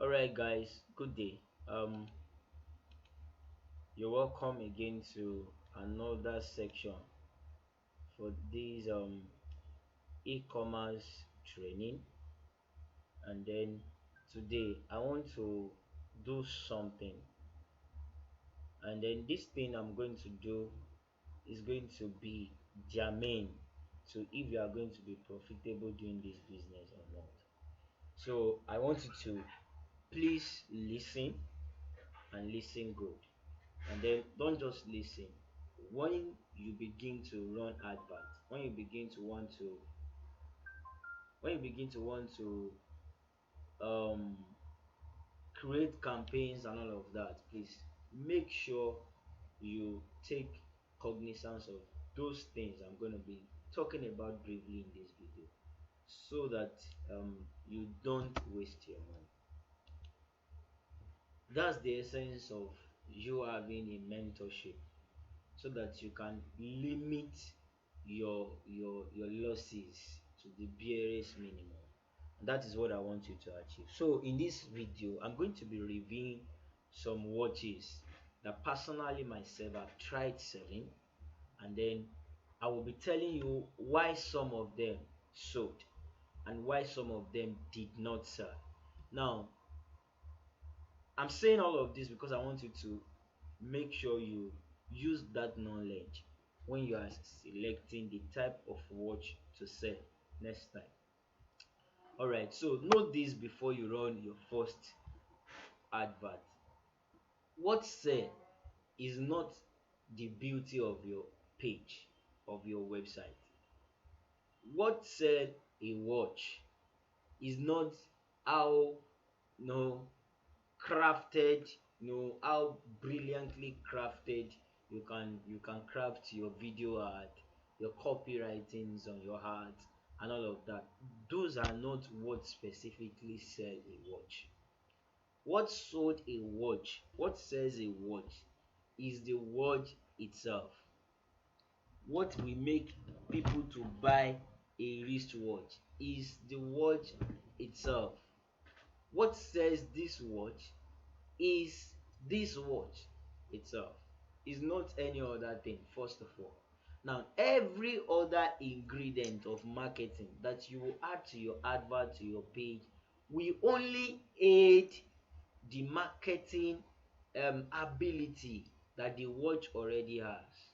All right, guys. Good day. You're welcome again to another section for this e-commerce training. And then today I want to do something, and then this thing I'm going to do is going to be germane to if you are going to be profitable doing this business or not. So I want you to please listen and listen good. And then don't just listen. When you begin to run adverts, when you begin to want to um create campaigns and all of that, please make sure you take cognizance of those things I'm going to be talking about briefly in this video, so that you don't waste your money. That's the essence of you having a mentorship, so that you can limit your losses to the barest minimum. And that is what I want you to achieve. So in this video I'm going to be reviewing some watches that personally myself I've tried selling, and then I will be telling you why some of them sold and why some of them did not sell. Now, I'm saying all of this because I want you to make sure you use that knowledge when you are selecting the type of watch to sell next time. All right, so note this before you run your first advert. What sell is not the beauty of your page, of your website. What sell a watch is not how, no, crafted, how brilliantly crafted you can craft your video ad, your copywritings on your ad, and all of that. Those are not what specifically sell a watch. What sold a watch, what sells a watch, is the watch itself. What will make people to buy a wristwatch is the watch itself. What sells this watch is this watch itself, is not any other thing. First of all, now every other ingredient of marketing that you will add to your advert, to your page, will only aid the marketing ability that the watch already has.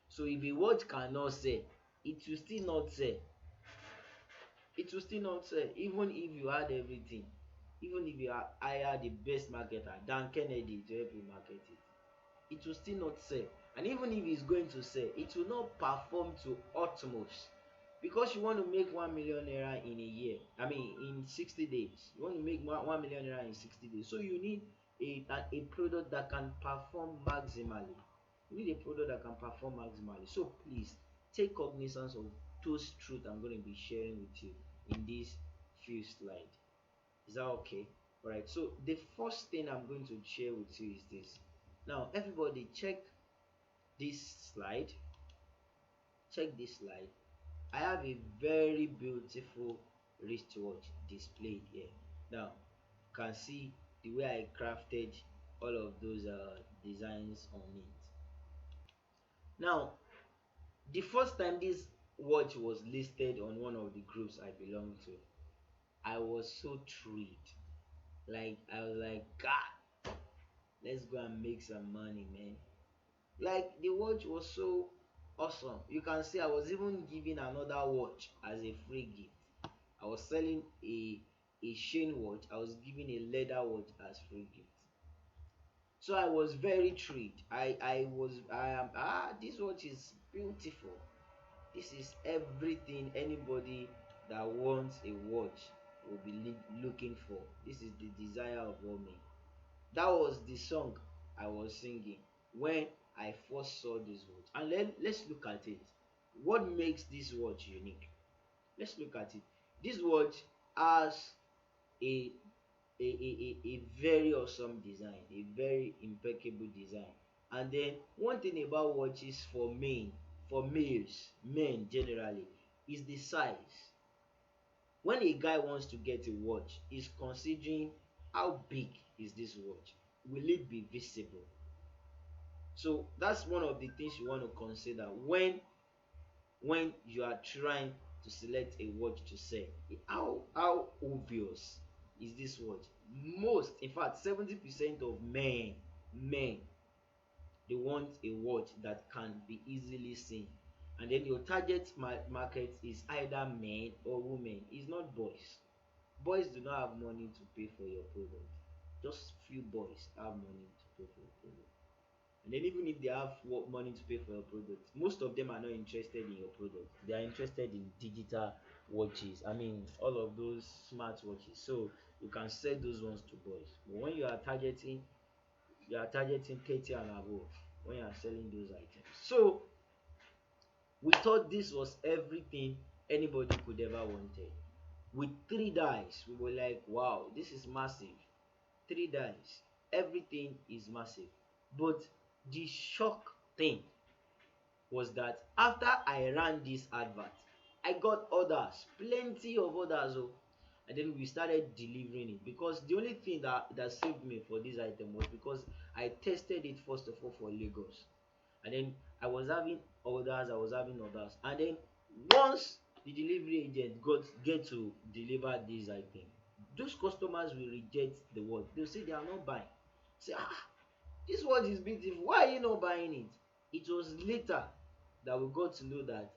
So if a watch cannot sell, it will still not sell. Even if you had everything. Even if you hire the best marketer, Dan Kennedy, to help you market it will still not sell. And even if it's going to sell, it will not perform to utmost, because you want to make 1 million naira in a year, I mean in 60 days. You want to make 1 million naira in 60 days, so you need a product that can perform maximally. So please take cognizance of those truths I'm going to be sharing with you in this few slides. Is that okay? All right, so the first thing I'm going to share with you is this. Now everybody this slide check this slide. I have a very beautiful wristwatch displayed here. Now you can see the way I crafted all of those designs on it. Now, the first time this watch was listed on one of the groups I belong to, I was so thrilled. Like, I was like, God, let's go and make some money, man. Like, the watch was so awesome. You can see I was even giving another watch as a free gift. I was selling a chain watch. I was giving a leather watch as free gift. So I was very thrilled. I am this watch is beautiful. This is everything anybody that wants a watch will be looking for. This is the desire of all men. That was the song I was singing when I first saw this watch. And let's look at it. What makes this watch unique? Let's look at it. This watch has a a very awesome design, a very impeccable design. And then one thing about watches for men generally, is the size. When a guy wants to get a watch, he's considering how big is this watch? Will it be visible? So that's one of the things you want to consider when you are trying to select a watch to sell. How obvious is this watch? Most, in fact 70% of men, they want a watch that can be easily seen. And then your target market is either men or women. It's not boys. Boys do not have money to pay for your product. Just few boys have money to pay for your product. And then even if they have money to pay for your product, most of them are not interested in your product. They are interested in digital watches. I mean, all of those smart watches. So you can sell those ones to boys. But when you are targeting 30 and above when you are selling those items. So we thought this was everything anybody could ever wanted. With three dies, we were like, wow, this is massive. Three dies, everything is massive. But the shock thing was that after I ran this advert, I got orders, plenty of orders. Oh, and then we started delivering it, because the only thing that saved me for this item was because I tested it first of all for Lagos. And then I was having orders, and then once the delivery agent get to deliver this item, those customers will reject the word. They'll say they are not buying. Say, this watch is beautiful, why are you not buying it? It was later that we got to know that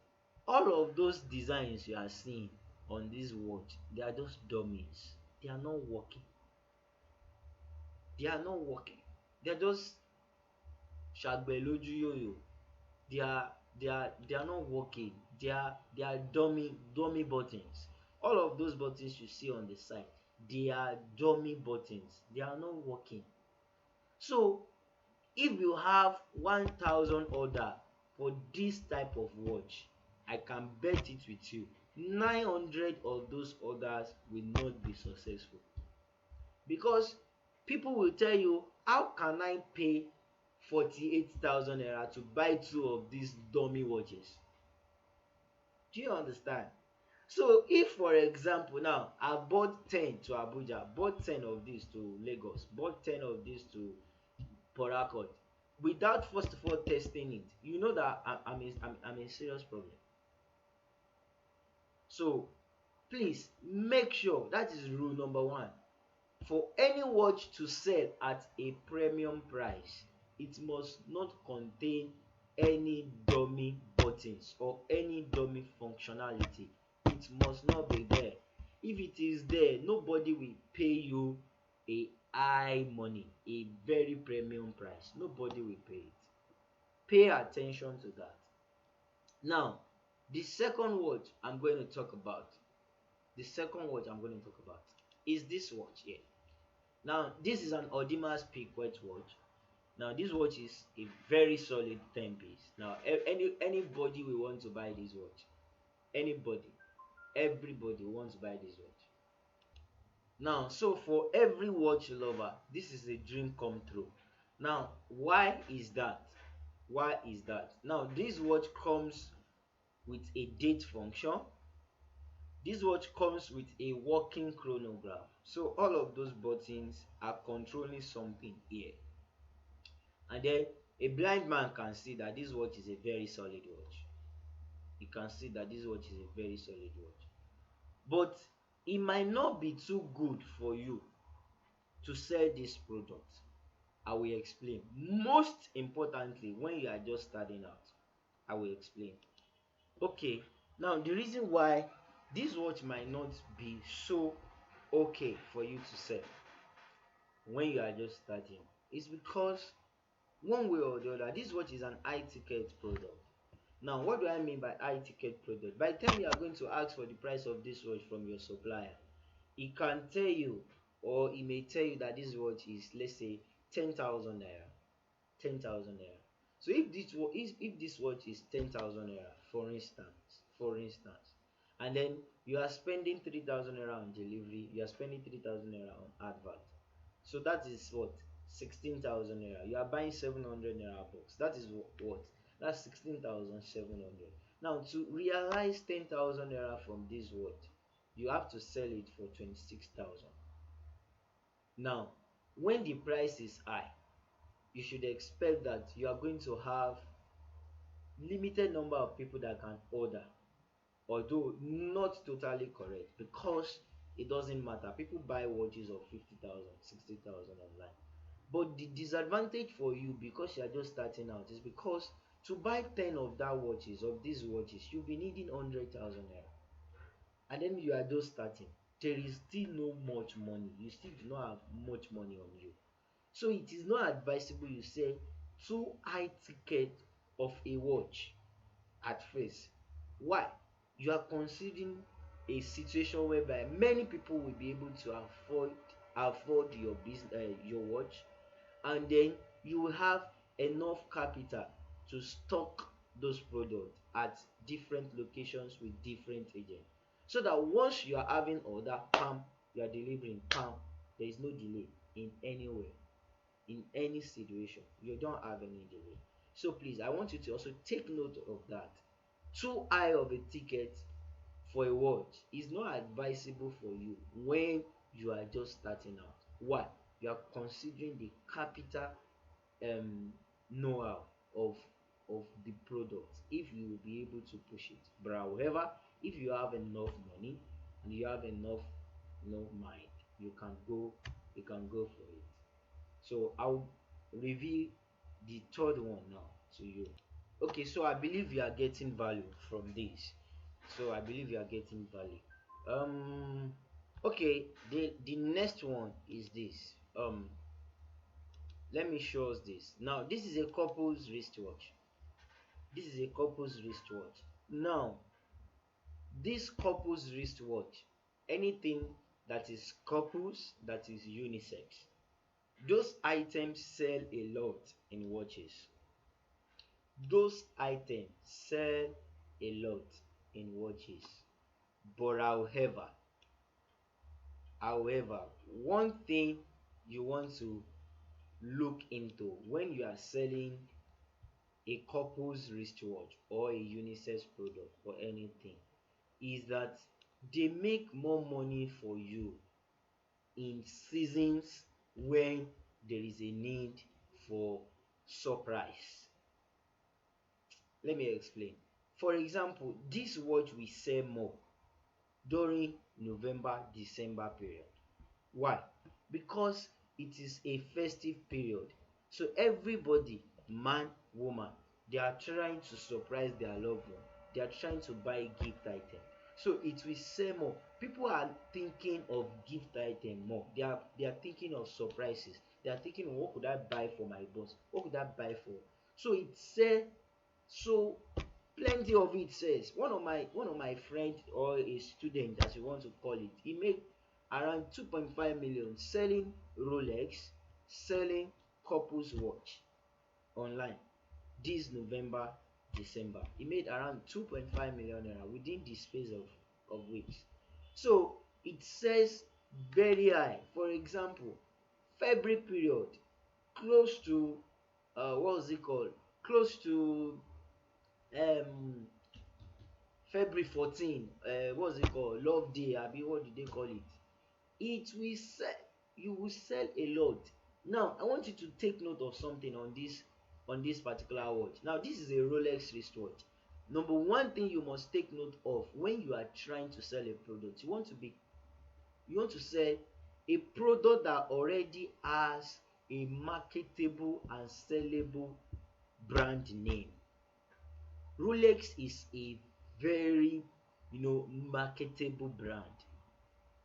all of those designs you are seeing on this watch, they are just dummies. They are not working. They are not working. They are just shagbeloju yoyo. They are not working. They are dummy buttons. All of those buttons you see on the side, they are dummy buttons. They are not working. So if you have 1,000 order for this type of watch, I can bet it with you 900 of those orders will not be successful, because people will tell you, how can I pay 48,000 naira to buy two of these dummy watches? Do you understand? So if, for example, now I bought 10 to Abuja, bought 10 of these to Lagos, bought 10 of these to Port Harcourt, without first of all testing it, you know that I'm in serious problem. So please make sure, that is rule number one. For any watch to sell at a premium price, it must not contain any dummy buttons or any dummy functionality. It must not be there. If it is there, nobody will pay you a high money, a very premium price. Nobody will pay it. Pay attention to that. Now, the second watch I'm going to talk about, the second watch I'm going to talk about is this watch here. Now, this is an Audima's Pequot watch. Now, this watch is a very solid 10 piece. Now, anybody will want to buy this watch. Anybody, everybody wants to buy this watch. Now, so for every watch lover, this is a dream come true. Now, why is that? Why is that? Now, this watch comes with a date function. This watch comes with a working chronograph. So all of those buttons are controlling something here. And then a blind man can see that this watch is a very solid watch. You can see that this watch is a very solid watch. But it might not be too good for you to sell this product. I will explain. Most importantly, when you are just starting out, I will explain. Okay, now the reason why this watch might not be so okay for you to sell when you are just starting is because one way or the other, this watch is an high ticket product. Now, what do I mean by high ticket product? By the time you are going to ask for the price of this watch from your supplier, he can tell you, or he may tell you that this watch is, let's say, 10,000 naira. 10,000 naira. So if this watch is 10,000 naira, for instance, and then you are spending 3,000 naira on delivery, you are spending 3,000 naira on advert. So that is what? 16,000 naira. You are buying 700 naira box. That is what? That's 16,700. Now, to realize 10,000 naira from this watch, you have to sell it for 26,000. Now, when the price is high, you should expect that you are going to have limited number of people that can order, although not totally correct, because it doesn't matter. People buy watches of 50,000, 60,000 online. But the disadvantage for you, because you are just starting out, is because to buy 10 of that watches, of these watches, you'll be needing 100,000 naira. And then you are just starting. There is still no much money. You still do not have much money on you. So it is not advisable you sell too high ticket of a watch at first. Why? You are considering a situation whereby many people will be able to afford your business, your watch, and then you will have enough capital to stock those products at different locations with different agents, so that once you are having order, pam, you are delivering, pam, there is no delay in anywhere, in any situation. You don't have any delay. So please, I want you to also take note of that. Too high of a ticket for a watch is not advisable for you when you are just starting out. Why? You are considering the capital know-how of the product, if you will be able to push it. But however, if you have enough money and you have enough mind, you can go, for it. So I'll reveal the third one now to you. Okay, so I believe you are getting value from this. So I believe you are getting value. Um okay, the next one is this. Let me show us this. Now this is a couple's wristwatch. This is a couple's wristwatch. Now this couple's wristwatch, anything that is couples, that is unisex, those items sell a lot in watches. Those items sell a lot in watches. But however, one thing you want to look into when you are selling a couple's wristwatch or a unisex product or anything is that they make more money for you in seasons when there is a need for surprise. Let me explain. For example, this watch will sell more during November December period. Why? Because it is a festive period. So everybody, man, woman, they are trying to surprise their loved one. They are trying to buy gift item. So it will sell more. People are thinking of gift item more. They are thinking of surprises. They are thinking, what could I buy for my boss? What could I buy for? So it sell. So plenty of it says. One of my friend, or a student as you want to call it, he made around 2.5 million selling Rolex, selling couples watch online this November December. He made around 2.5 million naira within the space of weeks. So it says very high. For example, February period, close to what was it called, close to um February 14, what's it called, love day, abi what do they call it, it will sell. You will sell a lot. Now I want you to take note of something on this particular watch. Now this is a Rolex wristwatch. Number one thing you must take note of when you are trying to sell a product, you want to sell a product that already has a marketable and sellable brand name. Rolex is a very marketable brand.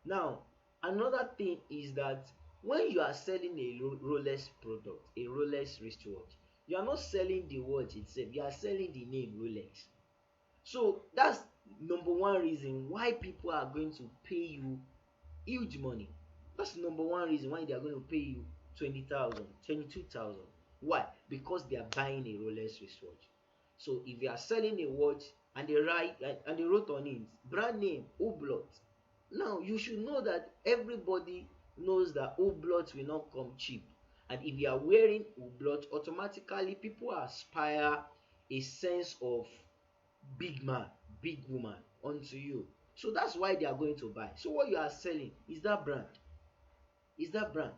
Now another thing is that when you are selling a Rolex product, a Rolex wristwatch, you are not selling the watch itself, you are selling the name Rolex. So that's number one reason why people are going to pay you huge money. That's number one reason why they are going to pay you 20,000, 22,000. Why? Because they are buying a Rolex wristwatch. So if you are selling a watch and they wrote on it brand name Hublot, now you should know that everybody knows that Hublot will not come cheap. And if you are wearing Hublot, automatically people aspire a sense of big man, big woman onto you. So that's why they are going to buy. So what you are selling is that brand. is that brand.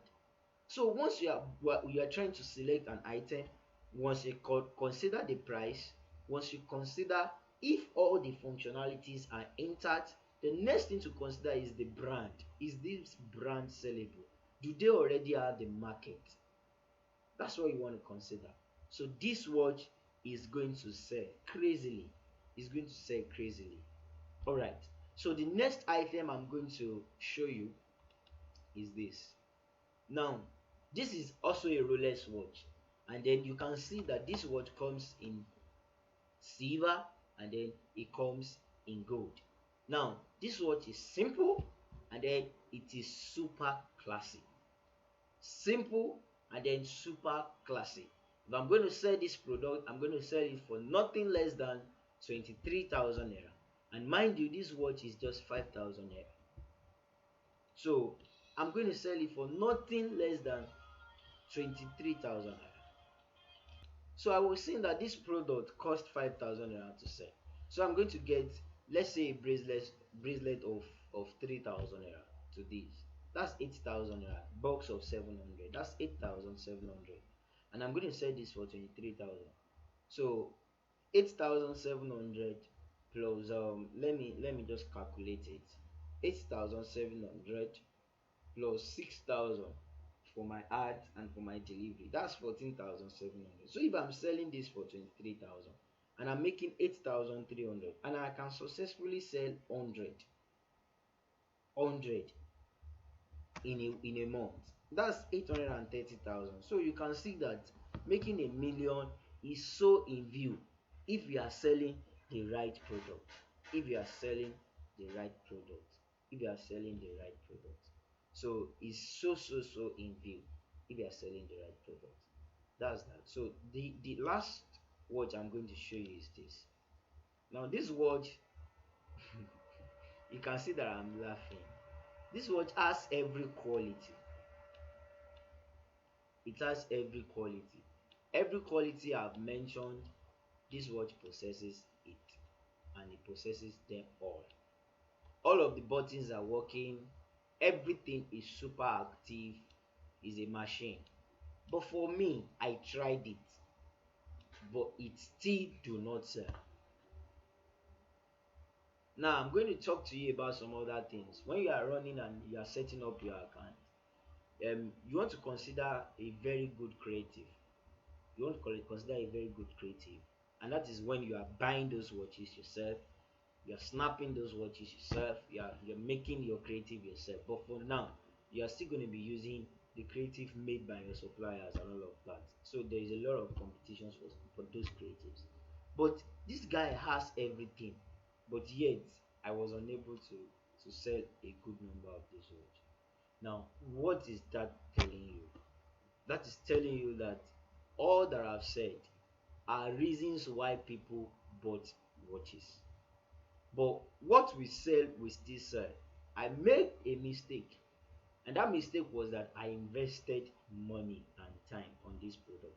So once you are trying to select an item, once you consider the price, once you consider if all the functionalities are intact, the next thing to consider is the brand. Is this brand sellable? Do they already have the market? That's what you want to consider. So this watch is going to sell crazily. It's going to sell crazily. All right. So the next item I'm going to show you is this. Now, this is also a Rolex watch, and then you can see that this watch comes in silver and then it comes in gold. Now, this watch is simple and then it is super classy. Simple and then super classy. If I'm going to sell this product, I'm going to sell it for nothing less than 23,000 naira. And mind you, this watch is just 5,000 naira. So I'm going to sell it for nothing less than 23,000 naira. So I was saying that this product cost 5,000 naira to sell. So I'm going to get, let's say, a bracelet of 3,000 naira to this. That's 8,000 naira. Box of 700. That's 8,700. And I'm going to sell this for 23,000. So 8,700 plus let me just calculate it. 8,700 plus 6,000 for my ads and for my delivery, that's 14,700. So if I'm selling this for 23,000 and I'm making 8,300 and I can successfully sell 100 in a month, that's 830,000. So you can see that making a million is so in view if you are selling the right product. If you are selling the right product. If you are selling the right product. So it's so in view if you are selling the right product. That's that. So the last watch I'm going to show you is this. Now this watch, you can see that I'm laughing. This watch has every quality. It has every quality. Every quality I've mentioned, this watch possesses it, and it possesses them all. All of the buttons are working. Everything is super active. Is a machine. But for me, I tried it, but it still do not sell. Now I'm going to talk to you about some other things. When you are running and you are setting up your account, you want to consider a very good creative. You want to consider a very good creative, and that is when you are buying those watches yourself. You are snapping those watches yourself. You're making your creative yourself. But for now, you are still going to be using the creative made by your suppliers and all of that. So there is a lot of competitions for those creatives. But this guy has everything, but yet I was unable to sell a good number of this watch. Now, what is that telling you? That is telling you that all that I've said are reasons why people bought watches. But what we sell, we still sell. I made a mistake, and that mistake was that I invested money and time on this product.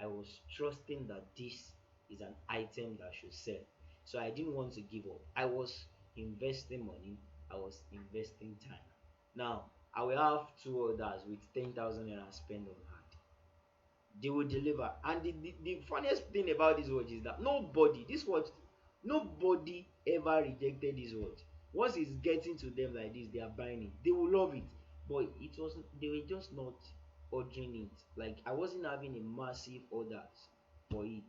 I was trusting that this is an item that should sell. So I didn't want to give up. I was investing money, I was investing time. Now, I will have two others with 10,000 naira spent on hand. They will deliver. And the funniest thing about this watch is that nobody ever rejected this watch. Once it's getting to them like this, they are buying it. They will love it. But it wasn't, they were just not ordering it. Like I wasn't having a massive orders for it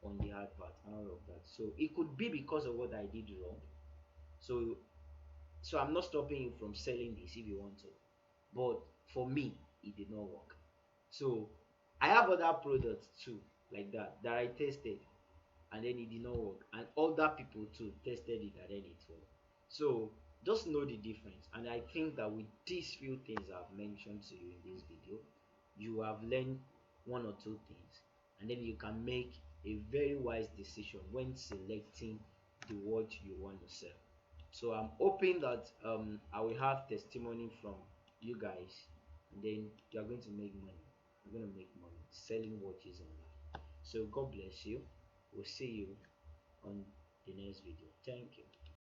on the hard part and all of that. So it could be because of what I did wrong. So I'm not stopping you from selling this if you want to. But for me, it did not work. So I have other products too, like that I tested and then it did not work. And other people too tested it and then it worked. So just know the difference. And I think that with these few things I've mentioned to you in this video, you have learned one or two things, and then you can make a very wise decision when selecting the watch you want to sell. So I'm hoping that I will have testimony from you guys, and then you are going to make money. You're going to make money selling watches online. So God bless you. We'll see you on the next video. Thank you.